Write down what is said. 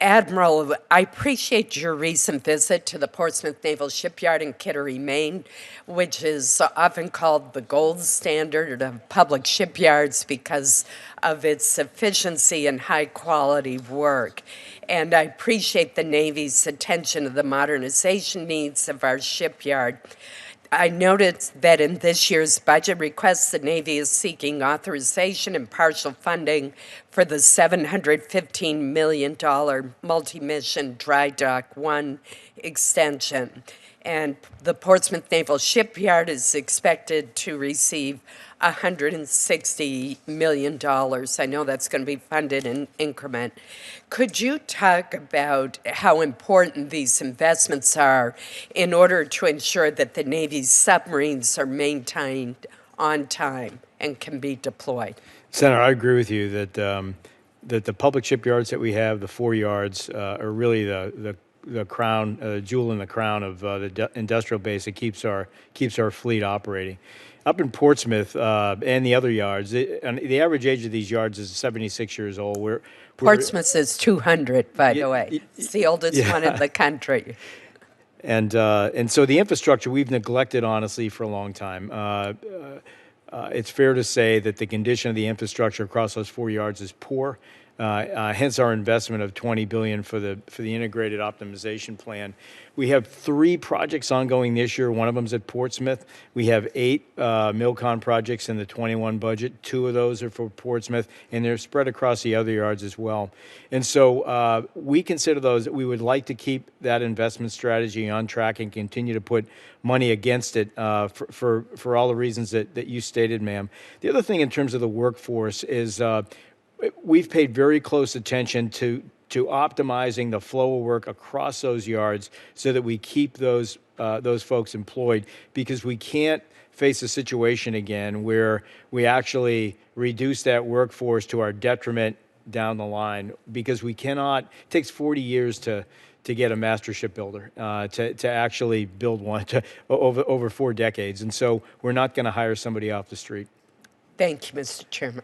Admiral, I appreciate your recent visit to the Portsmouth Naval Shipyard in Kittery, Maine, which is often called the gold standard of public shipyards because of its efficiency and high quality work. And I appreciate the Navy's attention to the modernization needs of our shipyard. I noticed that in this year's budget request, the Navy is seeking authorization and partial funding for the $715 million multi-mission Dry Dock 1 extension. And the Portsmouth Naval Shipyard is expected to receive $160 million. I know that's going to be funded in increment. Could you talk about how important these investments are in order to ensure that the Navy's submarines are maintained on time and can be deployed? Senator, I agree with you that that the public shipyards that we have, the 4 yards, are really the crown, jewel in the crown of the industrial base that keeps our fleet operating. Up in Portsmouth and the other yards, the average age of these yards is 76 years old. Portsmouth is 200, by the way. It's the oldest one in the country. And so the infrastructure we've neglected, honestly, for a long time. It's fair to say that the condition of the infrastructure across those 4 yards is poor. Hence our investment of $20 billion for the integrated optimization plan. We have 3 projects ongoing this year. One of them is at Portsmouth. We have 8 MILCON projects in the 21 budget. 2 of those are for Portsmouth, and they're spread across the other yards as well. And so we consider those. We would like to keep that investment strategy on track and continue to put money against it for all the reasons that you stated, ma'am. The other thing in terms of the workforce is we've paid very close attention to optimizing the flow of work across those yards so that we keep those folks employed, because we can't face a situation again where we actually reduce that workforce to our detriment down the line, because we cannot. It takes 40 years to get a master shipbuilder, to actually build one, over 4 decades. And so we're not going to hire somebody off the street. Thank you, Mr. Chairman.